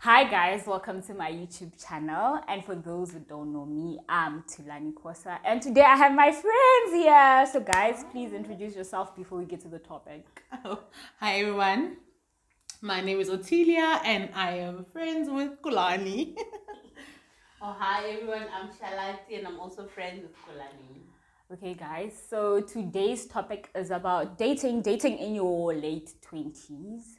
Hi guys, welcome to my YouTube channel. And for those who don't know me, I'm Tulani Kosa. And today I have my friends here. So guys, please introduce yourself before we get to the topic. Hi everyone, my name is Otilia and I am friends with Kulani. Hi everyone, I'm Shalati and I'm also friends with Kulani. Okay guys, so today's topic is about dating in your late 20s.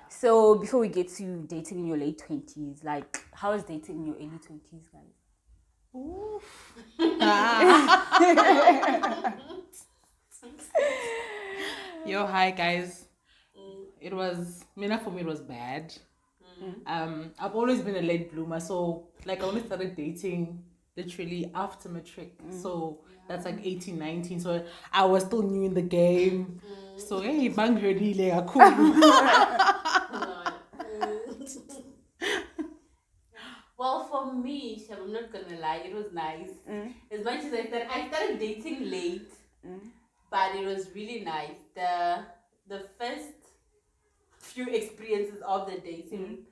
So before we get to dating in your late 20s, like how is dating in your early 20s, guys? Oof. Yo, hi guys. It was for me it was bad. I've always been a late bloomer, so like I only started dating literally after matric. So that's like 18, 19. So I was still new in the game. So hey, bang ready Well, for me, Shab, I'm not gonna lie, it was nice. As much as I started dating late, but it was really nice. The first few experiences of the dating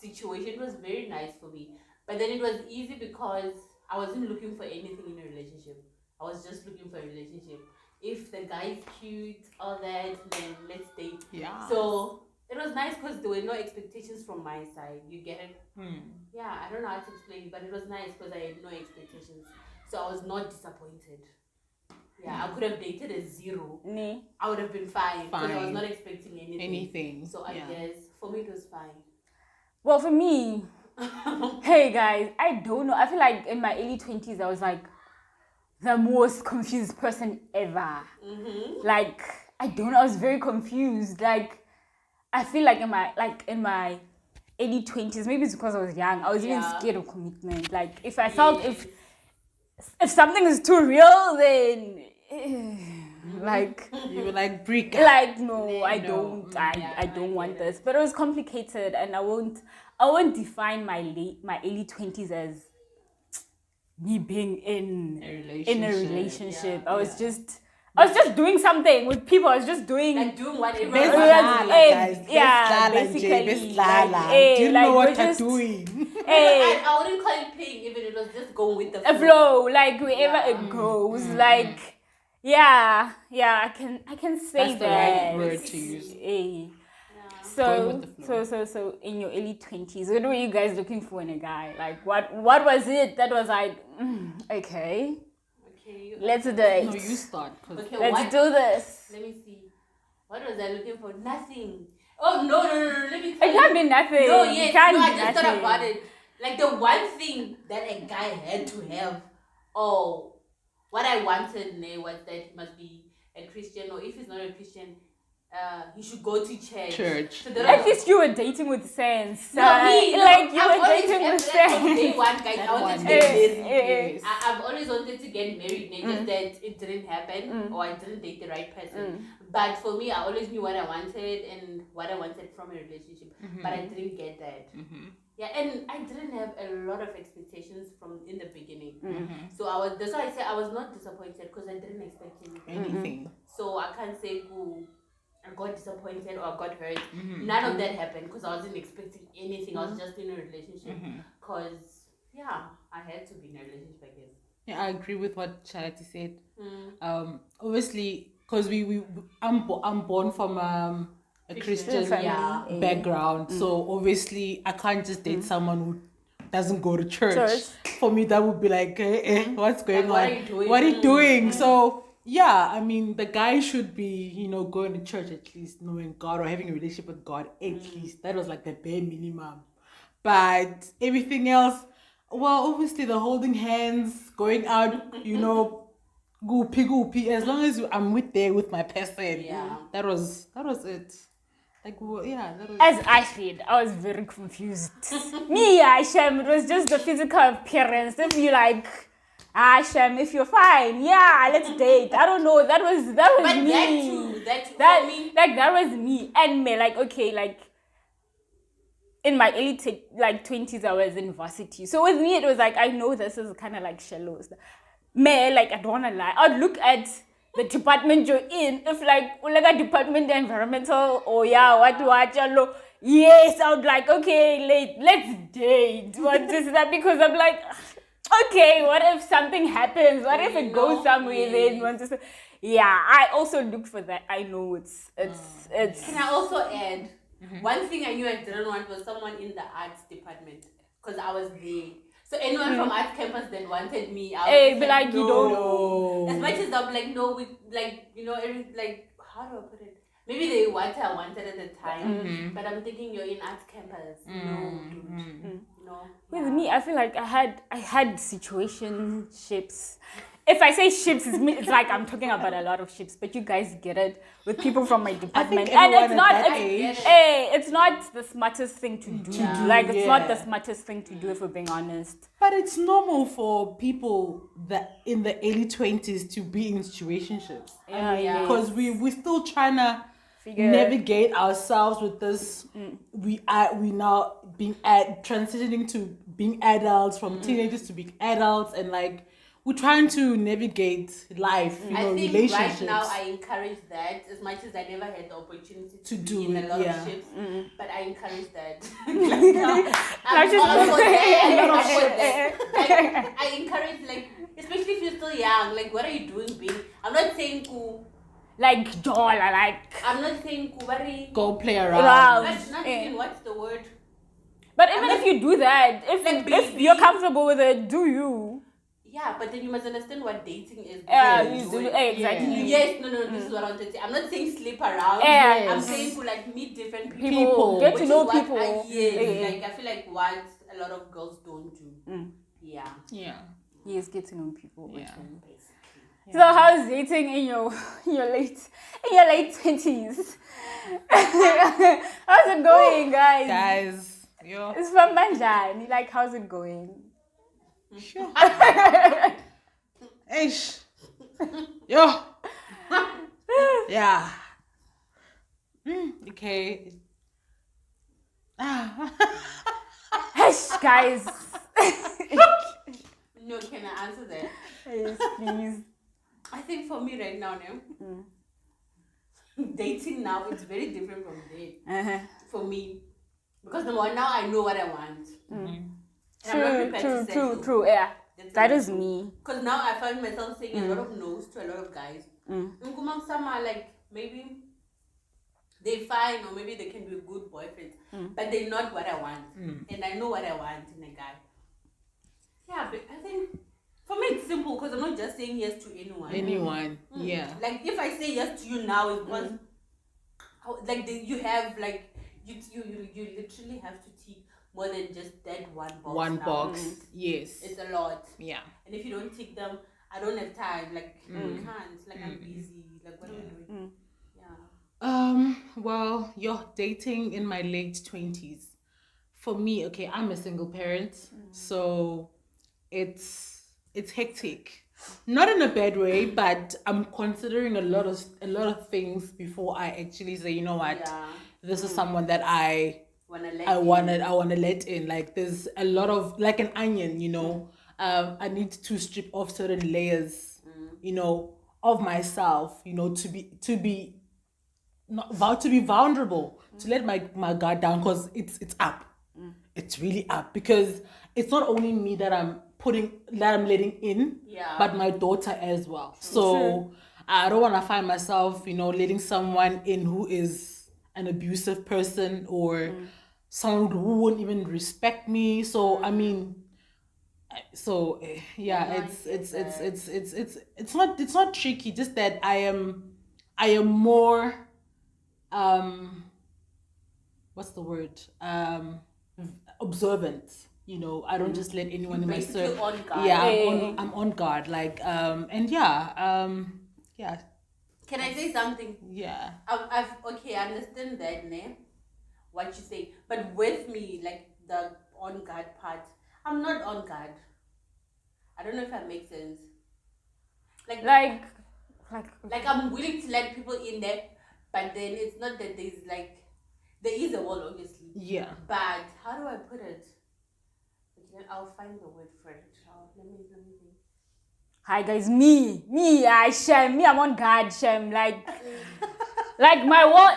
situation was very nice for me. But then it was easy because I wasn't looking for anything in a relationship. I was just looking for a relationship. If the guy's cute, all that, then let's date. Yeah. So it was nice because there were no expectations from my side. You get it? Yeah, I don't know how to explain it, but it was nice because I had no expectations. So I was not disappointed. Yeah, I could have dated a zero. I would have been fine because I was not expecting anything. So I guess for me it was fine. Well, for me, hey guys, I don't know. I feel like in my early 20s, I was like the most confused person ever. Like, I don't know, I was very confused. Like, I feel like in my early 20s, maybe it's because I was young, I was even scared of commitment. Like, if I felt if something is too real, then like you were like brick. Like no, I don't want this. But it was complicated, and I won't define my early 20s as me being in a relationship. I was just doing something with people. I was just doing whatever. Basically. Do you know what you're doing? I wouldn't call it playing, even it was just going with the flow. Like wherever it goes. Like I can say that's that. the right word to use. So in your early 20s, what were you guys looking for in a guy? Like what was it that was like okay, let's do it. No, you start. Let's do this. Let me see. What was I looking for? Nothing. Oh no! Let me. It can't be nothing. No, yes, I just nothing. thought about it. Like the one thing that a guy had to have, what I wanted was that he must be a Christian, or if he's not a Christian, he should go to church. So at least you were dating with sense. You were dating with sense. From day one, guys, I wanted to get married. I've always wanted to get married, just that it didn't happen, or I didn't date the right person. But for me, I always knew what I wanted and what I wanted from a relationship, but I didn't get that. Yeah, and I didn't have a lot of expectations from in the beginning. So that's why I say I was not disappointed because I didn't expect anything. So I can't say I got disappointed or I got hurt. None of that happened because I wasn't expecting anything. I was just in a relationship because I had to be in a relationship, I guess. Yeah, I agree with what Charity said. Obviously, because I'm born from a Christian background, so obviously I can't just date someone who doesn't go to church. For me, that would be like, what's going on? What are you doing? So yeah, I mean, the guy should be, going to church at least, knowing God or having a relationship with God at least. That was like the bare minimum. But everything else, well, obviously the holding hands, going out, goopy. As long as I'm with my person, that was it. Like, that was. As I said, I was very confused. Me, Hashem, it was just the physical appearance. If you like, Hashem, if you're fine, let's date. I don't know. That was but me. That was me. And me, like, okay, like in my early 20s, I was in varsity. So with me, it was like, I know this is kind of like shallow. Me, like, I don't want to lie. I'd look at the department you're in. If like a department environmental or what, Yes, I would like, okay, let's date. What is that? Because I'm like, okay, what if something happens? What if it goes somewhere then? Yeah, I also look for that. I know it's. Can I also add? One thing I knew I didn't want was someone in the arts department because I was there. So anyone from arts campus that wanted me, I was but like, no. you don't know. As much as I'm like, no, we like, like, how do I put it? Maybe they what I wanted at the time, but I'm thinking you're in arts campus. No, dude. No. With me, I feel like I had situationships. If I say ships, it's like I'm talking about a lot of ships, but you guys get it with people from my department, and it's not the smartest thing to do. It's not the smartest thing to do if we're being honest. But it's normal for people that in the early 20s to be in situationships. Because we're still trying to navigate ourselves with this. We now being transitioning to being adults, from teenagers to being adults, and like we're trying to navigate life, I think relationships. Right now I encourage that as much as I never had the opportunity to do in a lot of ships, but I encourage that. I encourage, like, especially if you're still young, like, what are you doing, babe? I'm not saying cool. Like dollar, like. I'm not saying cool. Go play around. Not even what's the word. But even if you do that, if you're comfortable with it, do you? Yeah, but then you must understand what dating is. Exactly. Yes, no, this is what I wanted to say. I'm not saying sleep around. I'm saying to like meet different people. Get to know people. Like I feel like what a lot of girls don't do. Yeah. Yes, get to know people. Yeah. So how's dating in your late 20s? How's it going, guys? It's from Manjani. Like, how's it going? Sure. Eish. Yo. Yeah. Okay. Hush, guys. No, can I answer that? Yes, please. I think for me right now, dating now is very different from then. For me, because number one, now I know what I want. True. Yeah, that is me. Because now I find myself saying a lot of no's to a lot of guys. Some are like, maybe they're fine or maybe they can be good boyfriends, but they're not what I want. And I know what I want in a guy. Yeah, but I think for me it's simple because I'm not just saying yes to anyone. Yeah. Like if I say yes to you now, it's because you have like you literally have to tick more than just that one box. Yes. It's a lot. Yeah. And if you don't tick them, I don't have time. Like we can't. Like I'm busy. Like what are we doing? Yeah. Well, you're dating in my late 20s. For me, okay, I'm a single parent, so it's hectic. Not in a bad way, but I'm considering a lot of things before I actually say, you know what, this is someone that I want to let in. Like there's a lot of, like an onion, I need to strip off certain layers, of myself, to be vulnerable, to let my guard down, because it's up. It's really up, because it's not only me that I'm letting in, but my daughter as well. So I don't want to find myself, letting someone in who is an abusive person or someone who won't even respect me. So I mean, it's not tricky. Just that I am more what's the word? Observant. I don't just let anyone in my circle. Yeah, I'm on guard. Like yeah. Can I say something? Yeah. I understand that, what you say, but with me, like the on guard part, I'm not on guard. I don't know if that makes sense. Like I'm willing to let people in there, but then it's not that there is a wall, obviously. Yeah. But how do I put it? Okay, I'll find the word for it. Let me think. Hi guys, I'm on guard, Shem. Like my wall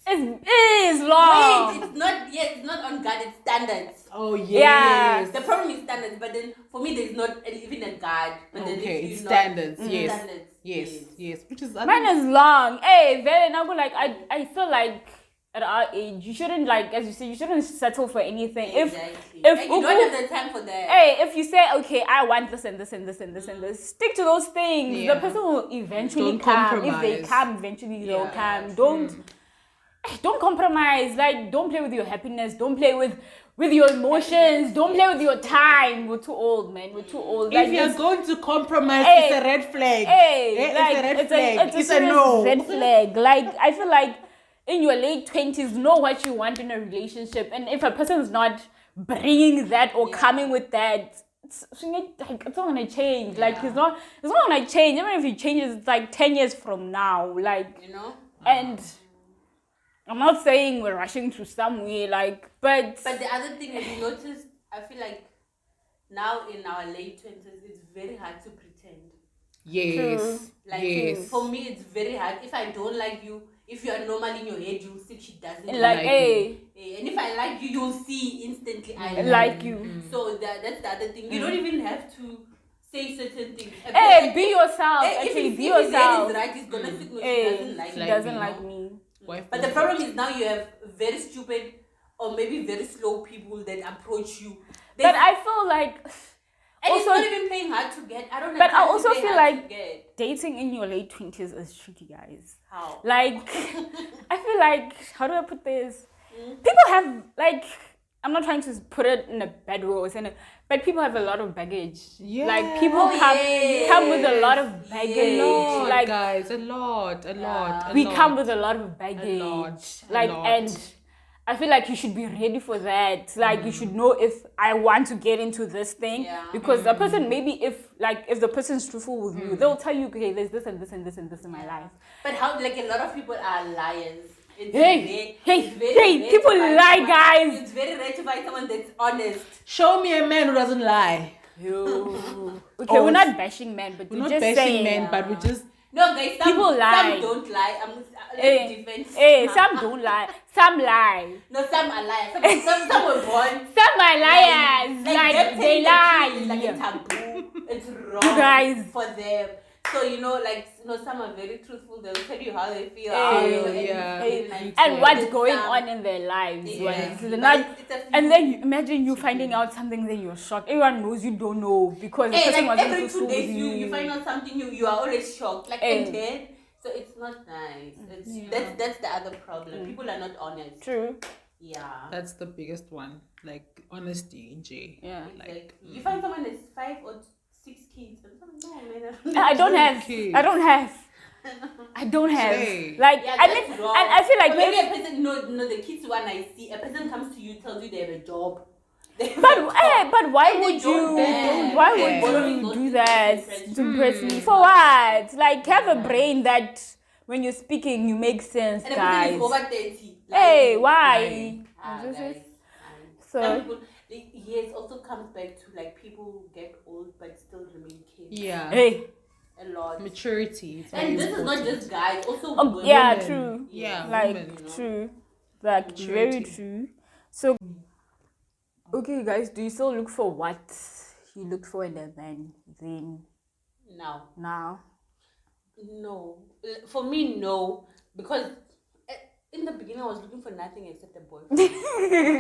It is long. Wait, it's not on guard, it's standards. Oh, yes. Yeah. The problem is standards, but then for me there's not even a guard. But then Okay, if it's you standards. not, Yes. standards. Yes. Which is Mine is long. Hey, very now like I feel like at our age you shouldn't, like, as you say, you shouldn't settle for anything. Exactly. If Like, you don't have the time for that. Hey, if you say, okay, I want this and this and this and this and this, stick to those things. Yeah. The person will eventually Don't come. compromise. If they come, eventually they'll come. Yeah. Don't compromise. Like, don't play with your happiness. Don't play with your emotions. Don't play with your time. We're too old, man. We're too old. If you're going to compromise, Hey, it's a red flag. Hey, It's like, a red flag. It's a no. serious red flag. Like, I feel like in your late 20s, know what you want in a relationship. And if a person's not bringing that or coming with that, it's not going to change. Like, it's not going to change. Even if it changes, it's like 10 years from now. Like, You know? and I'm not saying we're rushing to somewhere, like, but the other thing is, you notice, I feel like now in our late 20s, it's very hard to pretend. Yes. Like, yes. for me, it's very hard. If I don't like you, if you are normal in your head, you'll see she doesn't like, hey, and if I like you, you'll see instantly I like you. So that's the other thing. You don't even have to say certain things. Hey, be yourself. If Actually, his be head yourself. is right, he's gonna think no, she Hey, doesn't like she me. doesn't like me. But the problem is now you have very stupid or maybe very slow people that approach you. But I feel like, and also, it's not even playing hard to get. I don't know. But I also feel like dating in your late 20s is tricky, guys. How? Like, I feel like, how do I put this? People have, like, I'm not trying to put it in a bad way, but people have a lot of baggage. Yeah. Like, people come with a lot of baggage. lot, Like, guys, a lot. we come with a lot of baggage. A Like, lot. and I feel like you should be ready for that. Like, you should know if I want to get into this thing. Yeah. Because the person, maybe if the person's truthful with you, they'll tell you, okay, there's this and this and this and this in my life. But how, like, a lot of people are liars. It's Hey, very people rare to find lie, someone- guys. It's very rare to find someone that's honest. Show me a man who doesn't lie. Okay, we're not bashing men, but We're we're not just bashing saying. men, but we just No, guys, People lie. Some don't lie. Hey, Defense. hey, some don't lie. Some lie. No, some are liars. Some were born. Some are liars. Like Like, them they saying the truth is like a lie. taboo. It's wrong You guys. for them. So, you know, like, some are very truthful. They'll tell you how they feel. Hey, And what's going on in their lives. Yeah. They're not, It's a few- and then imagine you finding out something, then you're shocked. Everyone knows you don't know because the Hey, person like wasn't every 2 truthful days with you find out something new, you are always shocked. Like, Hey. and then, so it's not nice. That's the other problem. People are not honest. True. Yeah. that's the biggest one. Like honesty in J. Yeah. Like, you find someone that's 5 or 6 kids. No, man. I don't have. Kids. I don't have. I don't have. Hey. Like, Yeah, I that's mean, wrong. and I feel like Or maybe if- a person, no, the kids one I see, a person comes to you, tells you they have a job. They have But a job. but why And they would don't you? beg. Why Yeah. would you do that Borrowing to impress me? For what? Like, have a brain that when you're speaking, you make sense, And the person guys. is over 30. Hey, why? This Guys. is- So- Some people, it also comes back to, like, people get old but still remain kids. Yeah. Hey. A lot. Maturity. Is very And this is not important. just guys, also Oh, women. yeah, Women. true. Yeah. Like, women. true. Like, very Maturity. true. So, okay, guys, do you still look for what you looked for in a man then now? No. For me, no. Because in the beginning, I was looking for nothing except a boyfriend.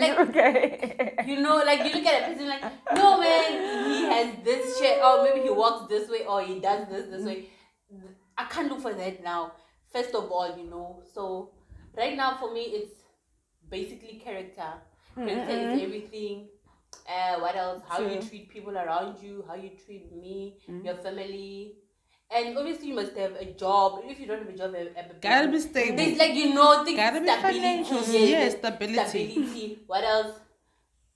Like, Okay. you know, like, you look at a person like, no, man, he has this shit, or maybe he walks this way, or he does this way. I can't look for that now. First of all, you know. So, right now, for me, it's basically character. Character is everything. What else? How you treat people around you, how you treat me, your family. And obviously, you must have a job. If you don't have a job, Gotta be stable. there's, like, you know, things, Gotta be stability. financial. Yes, Yes, stability. Stability. What else?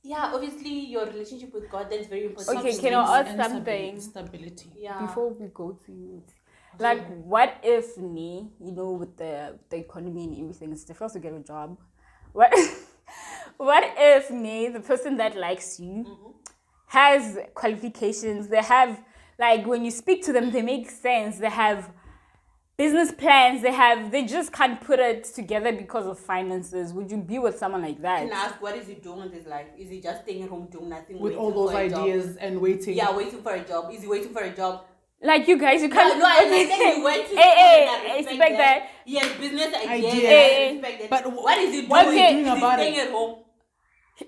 Yeah, obviously, your relationship with God, that's very important. Okay, can I ask And something? Stability. Yeah. Before we go to you, like, what if me, you know, with the economy and everything, it's difficult to get a job. What what if me, the person that likes you, has qualifications? They have, like, when you speak to them, they make sense. They have business plans they just can't put it together because of finances. Would you be with someone like that? Can I ask, what is he doing with his life? Is he just staying at home doing nothing? With all those ideas and waiting. Yeah, waiting for a job. Is he waiting for a job? Like you guys, you can't. No, I understand you went to school. I respect that. He has business ideas. Hey. I respect that. But what is he doing? What is he Okay. doing Is he about staying it? at home?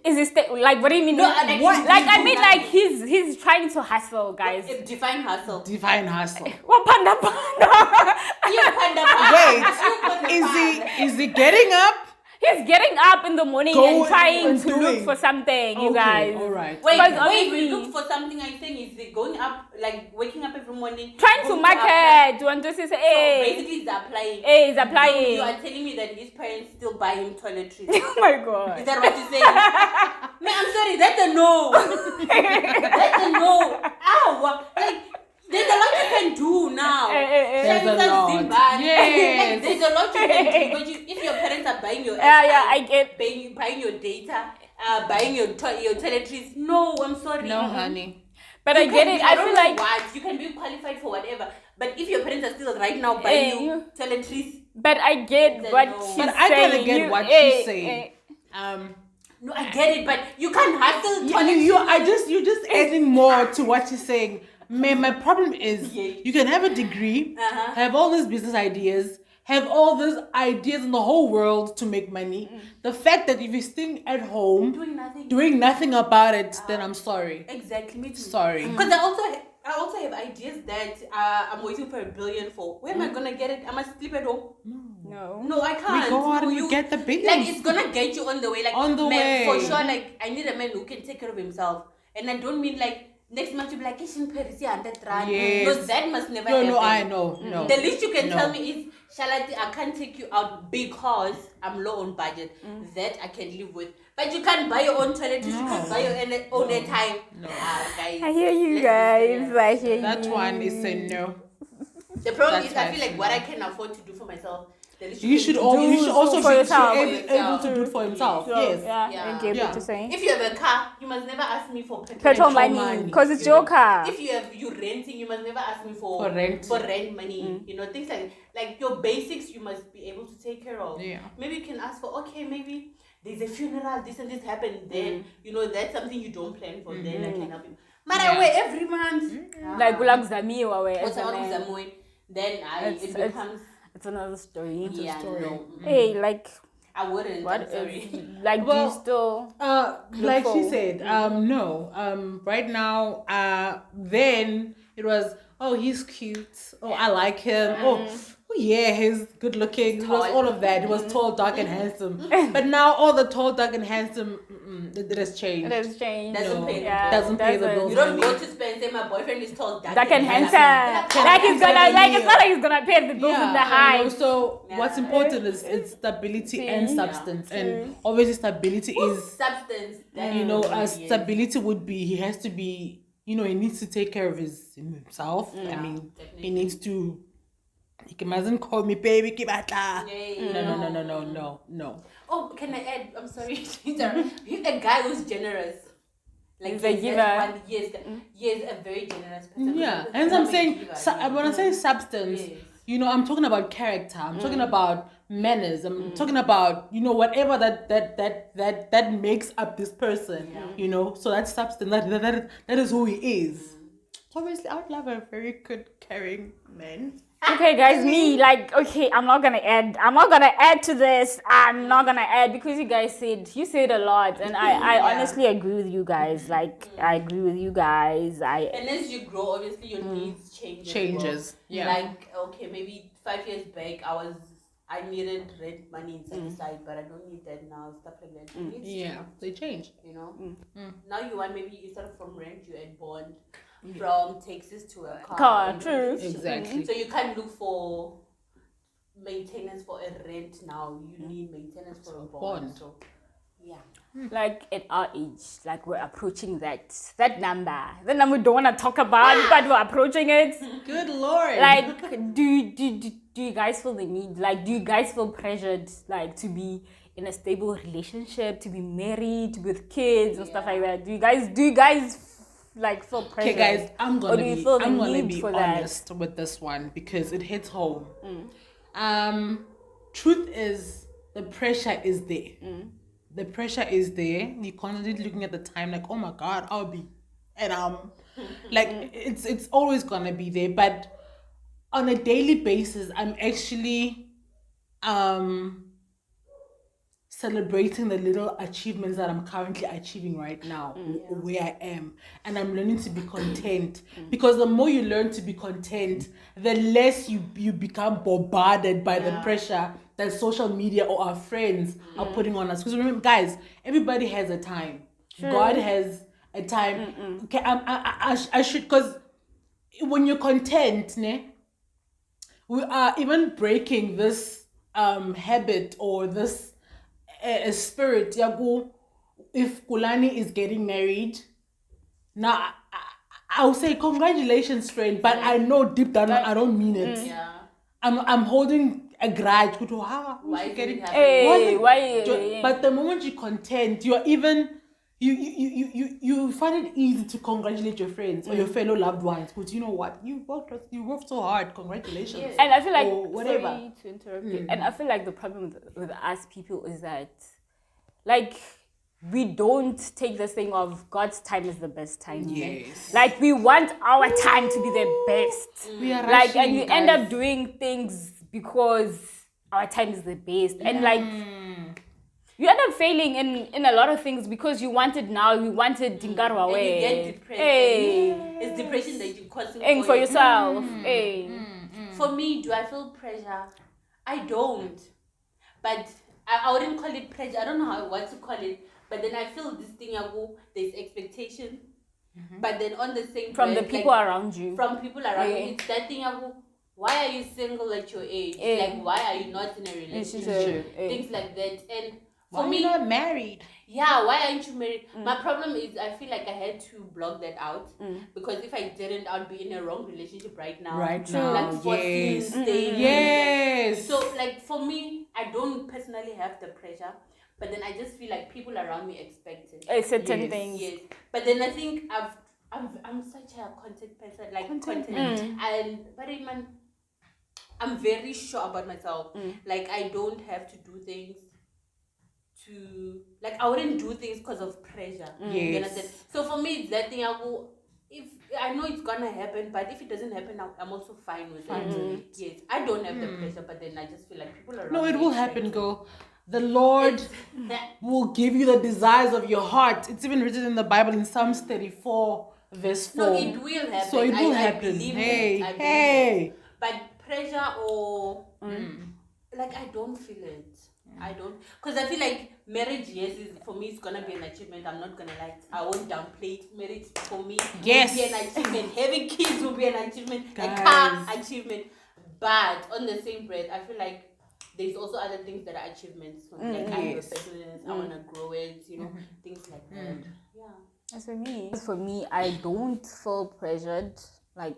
Is it like what do you mean? No, like, what? he's Like I doing mean, nothing. like he's trying to hustle, guys. Define hustle. Divine hustle. What panda? You panda panda. Wait, You panda is he getting up? He's getting up in the morning and trying and to doing. look for something, you Okay, guys. all right. Wait, Because wait, obviously- we look for something. I'm saying is he going up, like waking up every morning, Trying to going market. You want to say, So hey, basically, he's applying. hey, he's So applying. you are telling me that his parents still buy him toiletries. Oh my god. Is that what you're saying? Man, I'm sorry, that's a no. That's a no. Ow! Like, there's a lot you can do now. There's a Like, lot. Zimbabwe. Yes. Like, there's a lot you can do. But if your parents are buying your Yeah, I get. buying your data, buying your toiletries, no, I'm sorry. No, honey. But I get it. I feel like. what you can be qualified for whatever. But if your parents are still right now buying you toiletries, But I get Then what no. she's But I saying. kinda get You- what eh, she's saying. no, I get it. But you can't hustle you're just adding more to what she's saying. My problem is Yeah. you can have a degree, Uh-huh. have all these business ideas, have all these ideas in the whole world to make money. The fact that if you're staying at home doing nothing. doing nothing about it, then I'm sorry. Exactly, me too. Sorry. Because I also have ideas that I'm waiting for $1 billion for. Where am I gonna get it? I must sleep at home. No. No, I can't. We go out and No, you get the billions. Like it's gonna get you on the way. Like On the man, for way. sure. Like I need a man who can take care of himself, and I don't mean like next month you'll be like, "Ishin Paris, 100 rand." Yes. Because that must never happen. No, I know. No. The least you can No. tell me is, Shalati, I can't take you out because I'm low on budget. That I can live with. But you can't buy your own toiletries. You can't buy your own airtime. No. Guys. I hear you let's be guys. serious. I hear That you. one is a no. The problem That's is, I why feel like it's what no. I can afford to do for myself, the least You can should do also for be yourself. able to do it for himself. So, Yes. Yeah, Yeah. I get Yeah. what you're saying. If you have a car, you must never ask me for petrol. Petrol Petrol money, money. because it's You your know, car. If you're renting, you must never ask me for For rent. money. You know, things like your basics you must be able to take care of. Yeah. Maybe you can ask for, okay, maybe there's a funeral, this and this happened, then you know that's something you don't plan for, then I can help you. But Yeah. I wait every month. Like ulakuzamiwa we What's as a wrong man. with Zamoy? Then it becomes It's another story. yeah, story. no. Hey, like I wouldn't. what I'm sorry. is like? Well, do you still? Like she for- said, no. Right now, then it was, oh, he's cute. Oh, I like him. Oh, yeah, he's good looking. It was Tall. all of that. It was tall, dark, and handsome. But now all the tall, dark, and handsome, it has changed. It has changed. Doesn't pay the Yeah, Doesn't pay the bills. You don't go to spend and say my boyfriend is tall, dark, That can handsome. handsome. Like he's gonna like it's not like he's gonna pay the bills in the you know, high. so Yeah. what's important is it's stability and Yeah. substance, and obviously stability is, Substance. That you know, yes. stability would be he has to be, you know, he needs to take care of himself. I mean, definitely. he needs to. He mustn't call me baby. Kibata. Yeah, No. Oh, can I add? I'm sorry. He's a guy who's generous. Like He's a yes, giver. that's one- yes, a very generous person. Yeah, Because and I'm I'm a saying giver, when I say substance, Yes. you know, I'm talking about character. I'm talking about manners. I'm talking about, you know, whatever that makes up this person. You know, so that's substance. That is who he is. Obviously, I would love a very good, caring man. Okay, guys, me like okay, I'm not gonna add to this. I'm not gonna add because you said a lot, and I Yeah. honestly agree with you guys. Like I agree with you guys. And as you grow, obviously your needs change. as Changes, well. yeah. Like okay, maybe 5 years back, I needed rent money inside the side, but I don't need that now. Stuff like that. Your needs Yeah, change, they change. you know. Now you want maybe instead of from rent, you add bond. From taxes to a car. True. Exactly. So you can't look for maintenance for a rent now. You need maintenance for a bond. Bond. So yeah. Like at our age, like we're approaching that number. The number we don't want to talk about, but we're approaching it. Good Lord. Like, do you guys feel the need? Like, do you guys feel pressured, like, to be in a stable relationship, to be married, with kids and stuff like that? Do you guys feel pressure? Okay, guys, I'm gonna be for honest with this one because it hits home. Truth is, the pressure is there. The pressure is there. You're constantly looking at the time like, oh my God, I'll be, and like it's always gonna be there. But on a daily basis, I'm actually celebrating the little achievements that I'm currently achieving right now, where I am, and I'm learning to be content. Because the more you learn to be content, the less you become bombarded by the pressure that social media or our friends are putting on us. Because remember, guys, everybody has a time. True. God has a time. Okay, I should, because when you're content, we are even breaking this habit or this spirit. Yago, if Kulani is getting married, now I'll say congratulations, friend. But I know deep down I don't mean it. Yeah. I'm holding a grudge. Why is getting? it happening? Why? But the moment you're content, you're even. You find it easy to congratulate your friends or your fellow loved ones, because you know what, you worked so hard. Congratulations. Yes. And I feel like, or whatever. sorry to interrupt you, and I feel like the problem with us people is that, like, we don't take this thing of God's time is the best time. Yes. Like, we want our time to be the best. We are like, rushing, and you end up doing things because our time is the best, and like. You end up failing in a lot of things because you want it now. You want it Dingarwa way. And you get depressed. It's depression that you causing for yourself. For me, do I feel pressure? I don't. But I wouldn't call it pressure. I don't know what to call it. But then I feel this thing, there's expectation. But then on the same from the people around you. From people around you. It's that thing, why are you single at your age? Like, why are you not in a relationship? Things like that. And for me, you're not married. Yeah, why aren't you married? My problem is I feel like I had to block that out because if I didn't, I'd be in a wrong relationship right now. Like forcing staying. Yes. So like for me, I don't personally have the pressure, but then I just feel like people around me expect it. Certain things. Yes. But then I think I'm such a content person, like content. And but man, I'm very sure about myself. Like I don't have to do things. I wouldn't do things because of pressure. You understand? So for me, it's that thing. If I know it's gonna happen, but if it doesn't happen, I'm also fine with it. Yes, I don't have the pressure, but then I just feel like people around. No, it will happen, girl. The Lord will give you the desires of your heart. It's even written in the Bible in Psalms 34, verse 4. No, it will happen. So it will happen. Hey. But pressure or like I don't feel it. I don't, because I feel like marriage, yes, for me it's gonna be an achievement. I'm not gonna lie. I won't downplay it. Marriage for me will be an achievement. Having kids will be an achievement. Guys. A car achievement. But on the same breath, I feel like there's also other things that are achievements. Like I have a business, I wanna grow it, things like that. Yeah. As for me, I don't feel pressured. Like,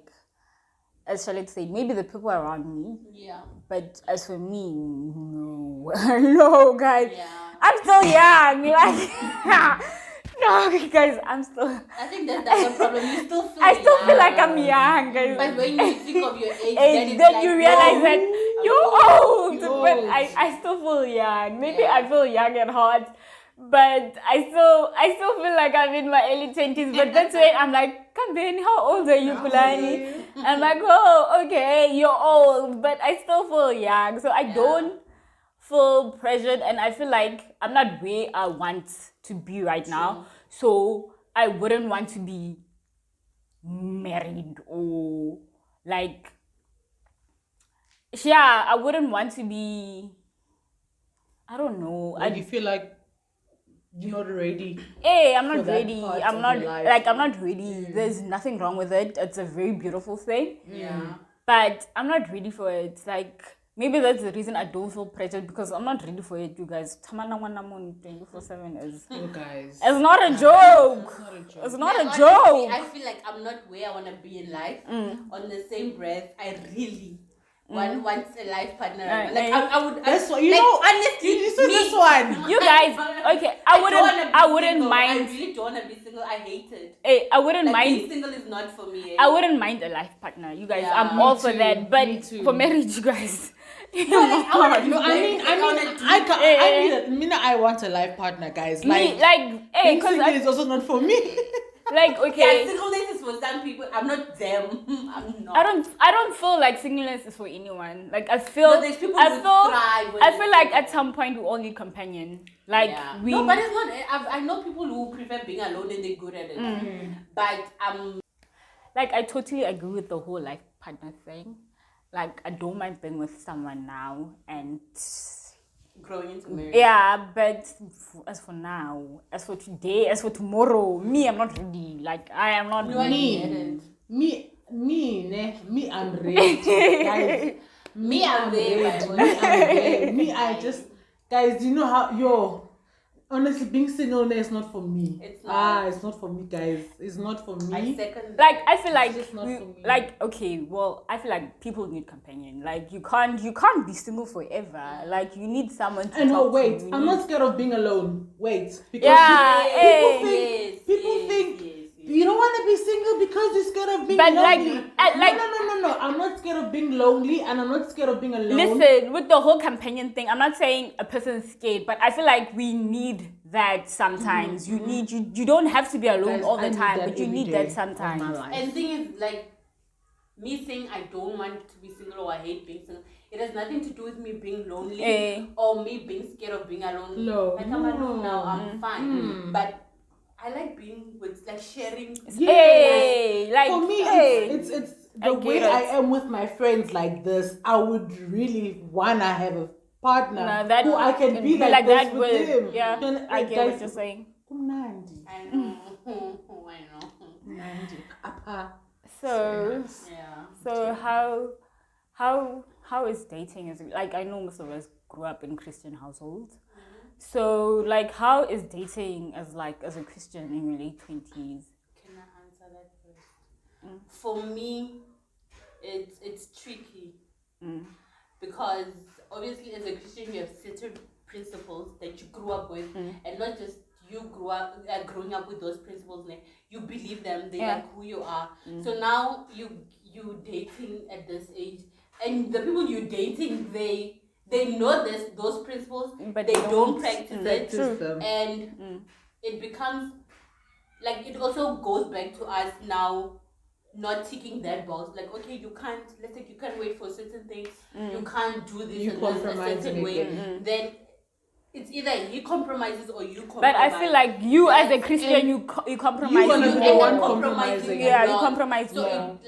as Charlotte said, maybe the people around me. Yeah. But as for me, no. No, guys. Yeah. I'm still young. Like, no, guys, I'm still. I think that's the problem. You still feel I still feel like I'm young, guys. But when you think of your age, then you realize that you're old. But I still feel young. Maybe I feel young at heart. But I still feel like I'm in my early 20s. But that's when I'm like, Kambeni, how old are you, Kulani? I'm like, oh, okay, you're old. But I still feel young. So I don't feel pressured. And I feel like I'm not where I want to be right now. So I wouldn't want to be married or like, I wouldn't want to be, I don't know. Like you feel like you're not ready. Hey, I'm not ready. I'm not ready. There's nothing wrong with it. It's a very beautiful thing. Yeah. But I'm not ready for it. Like maybe that's the reason I don't feel pressured because I'm not ready for it, you guys. Tamana 24/7 is. Oh, guys. It's not a joke. It's not a joke. I feel like I'm not where I want to be in life. On the same breath, I really one wants a life partner. I would. That's what you like, know. Honestly, You said this one. You guys, okay, I wouldn't mind. I really don't want to be single. I hate it. Hey, I wouldn't Like, mind. being single is not for me. I wouldn't mind a life partner. You guys, Yeah. I'm Me all for too, that. me But too. for marriage, you guys. I want a life partner, guys. Hey, being because single is also not for me. like, okay. Yeah, singleness is for some people. I'm not them. I'm not. I don't feel like singleness is for anyone. Like I feel No, there's people who thrive when I feel they're like single. at some point we all need companion. Like Yeah. we No, but it's not. I know people who prefer being alone and they're good at it. But like I totally agree with the whole life partner thing. Like I don't mind being with someone now and growing into marriage. yeah, but as for now, as for today, as for tomorrow, me I'm not ready. Like I am not You are ready. Me, I'm ready, guys. Me, I'm there. I just, guys, you know how, honestly, being single is not for me. It's not. It's not for me, guys. It's not for me. I second. Like I feel like just not for me. like okay, well I feel like people need companion. Like you can't be single forever. Like you need someone to I know. talk Wait, to. I'm not scared of being alone. Wait, because Yeah, people think you don't want to be single because you're scared of being But lonely. like No. I'm not scared of being lonely, and I'm not scared of being alone. listen, with the whole companion thing, I'm not saying a person's scared, but I feel like we need that sometimes. You don't have to be alone Guys, all I the need time, that but you every need day that of sometimes. my life. And the thing is, like, me saying I don't want to be single or I hate being single, it has nothing to do with me being lonely or me being scared of being alone. No. Like, I'm alone now, I'm fine. But I like being with, like, sharing. Hey, like for me, it's the I way get it. I am with my friends like this. I would really wanna have a partner No, that who I can be like this that with him. yeah. Then, I like, get guys, what you're saying. kumnandi. I know. I know. Kumnandi. Apa. So Yeah. so how is dating? Is like I know most of us grew up in Christian households. So like how is dating as a Christian in your late 20s? Can I answer that first? For me, it's tricky because obviously as a Christian you have certain principles that you grew up with, and not just you growing up with those principles. You believe them; they're like who you are. So now you dating at this age, and the people you're dating they know those principles, But they don't practice Practice it, them. and it becomes like it also goes back to us now not ticking that box. Like, okay, you can't wait for certain things, you can't do this You and this a compromise certain way. again. Then it's either he compromises or you compromise. But I feel like you as a Christian you compromise. You wanna more. be the end one up compromising. Yeah, a you lot. compromise So more.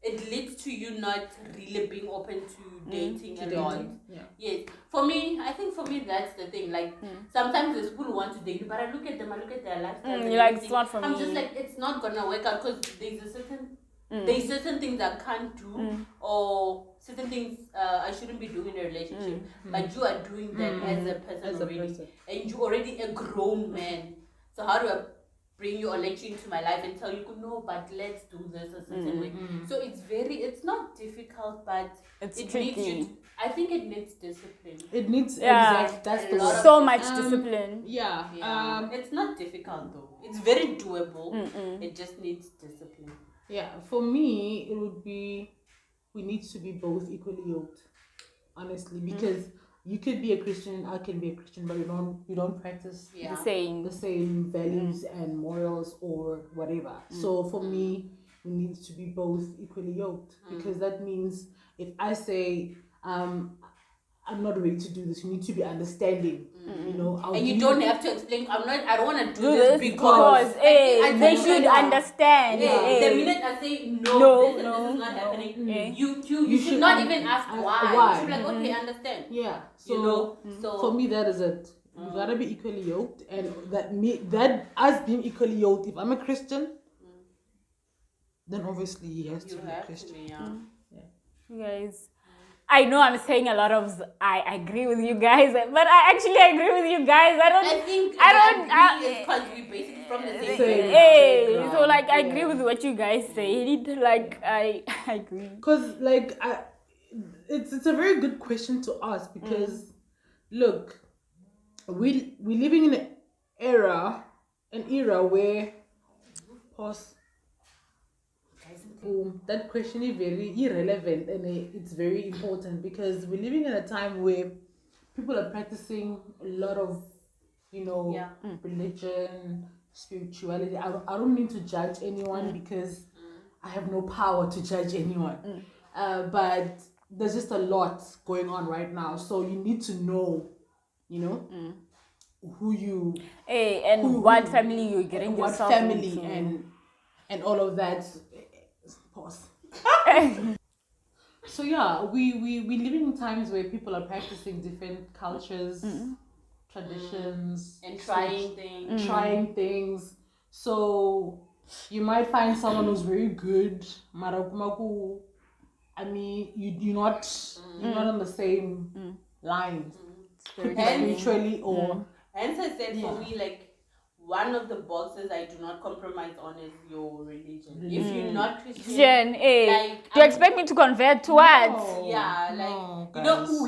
it leads to you not really being open to dating a lot. Yeah. Yes. For me, I think that's the thing. Like sometimes there's people who want to date you, but I look at their lifestyle. and you're like, everything. it's not for I'm me. just like, it's not gonna work out because there's certain things I can't do, or certain things I shouldn't be doing in a relationship. But you are doing them as a person already, and you're already a grown man. So how do I bring you or let you into my life and tell you, no, but let's do this a certain way? So it's not difficult, but It's it tricky. needs I think it needs discipline. It needs Yeah. That's A the lot word. of So much discipline. Yeah. It's not difficult though. It's very doable. It just needs discipline. Yeah. For me, it would be we need to be both equally yoked, honestly, because you could be a Christian, I can be a Christian, but we don't practice Yeah. the same values and morals or whatever. So for me, we need to be both equally yoked, because that means if I say I'm not ready to do this, you need to be understanding. You know, And you don't have to explain. I don't want to do this because I they tell should you right now. understand. Yeah. The minute I say No, this no, is not happening, you should should not even ask why. why. You should be like, okay, understand. Yeah. So You know. So for me, that is it. You gotta be equally yoked, and that us being equally yoked. If I'm a Christian, then obviously he has to you be a have to Christian. be. You guys, I know I'm saying a lot of I agree with you guys, but I actually agree with you guys. I don't. I think I don't. is because we basically from the same Hey, background. so like I agree with what you guys say. Like I agree. Because like it's a very good question to ask because look, we living in an era where pause. That question is very irrelevant and it's very important because we're living in a time where people are practicing a lot of, religion, spirituality. I don't mean to judge anyone because I have no power to judge anyone. But there's just a lot going on right now. So you need to know, who you... Hey, and what family you're getting what yourself family into. and all of that. Pause. So yeah, we living in times where people are practicing different cultures, traditions, and trying things. So you might find someone who's very good, I mean, you're not on the same lines, could be spiritually or. Hence I said for me, like, one of the boxes I do not compromise on is your religion. If you're not Christian, like, do you expect me to convert to what? Yeah, like,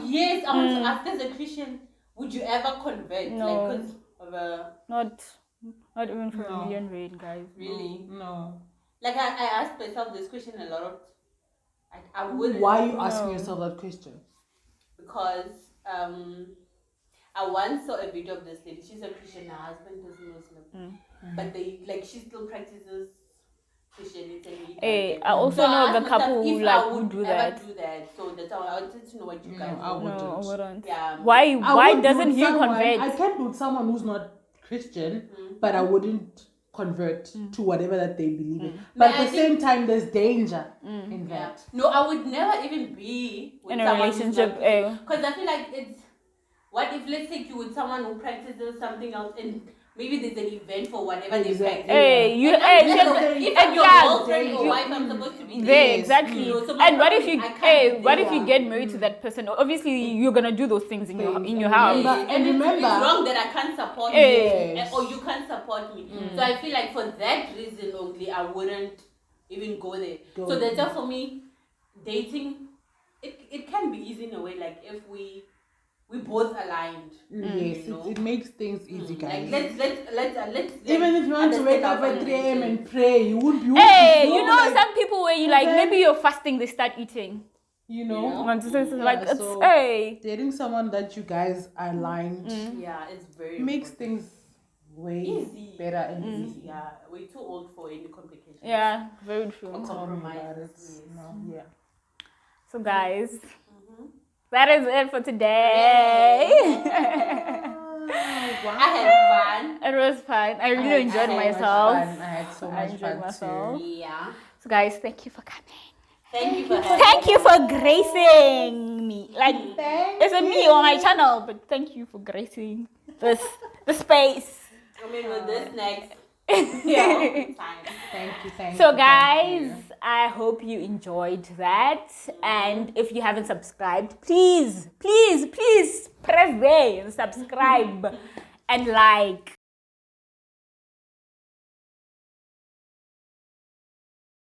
yes, I want to ask, as a Christian, would you ever convert? No. Like, because of a... Not even for a million rate, guys. Really? No. Like, I asked myself this question a lot of... I wouldn't. Why are you asking yourself that question? Because, I once saw a video of this lady. She's a Christian. Her husband is Muslim, but she still practices Christianity. Hey, I also know the couple who do that. So that's how I wanted to know what you guys. I wouldn't. Yeah. Why doesn't he convert? I can't do someone who's not Christian, but I wouldn't convert to whatever that they believe in. But at the same time, there's danger in that. No, I would never even be with in a relationship. Because I feel like it's... What if, let's say, you with someone who practices something else and maybe there's an event for whatever they practice. If I'm your girlfriend or wife, I'm supposed to be there. Exactly. And what if you get married to that person? Obviously, you're gonna do those things in your house. And remember, it's wrong that I can't support you or you can't support me. So I feel like for that reason only, I wouldn't even go there. So that's why for me, dating, it can be easy in a way. Like if we both aligned. Yes, it makes things easy, guys. Like let's even if you want to wake up at 3 a.m. and pray, you won't be. Some people where you like maybe you're fasting, they start eating. Dating someone that you guys are aligned. Yeah, it's very makes things way easy, better and easy. Yeah, we're too old for any complications. Yeah, very true. Or compromise. Yeah. So guys. That is it for today. Wow. I had fun. It was fun. I really enjoyed myself. I had so much fun myself. Too. Yeah. So guys, thank you for coming. Thank you for gracing me. Like it's a me on my channel, but thank you for gracing the space. I mean, with this next. Thank you. So guys, I hope you enjoyed that, and if you haven't subscribed, please press there and subscribe and like.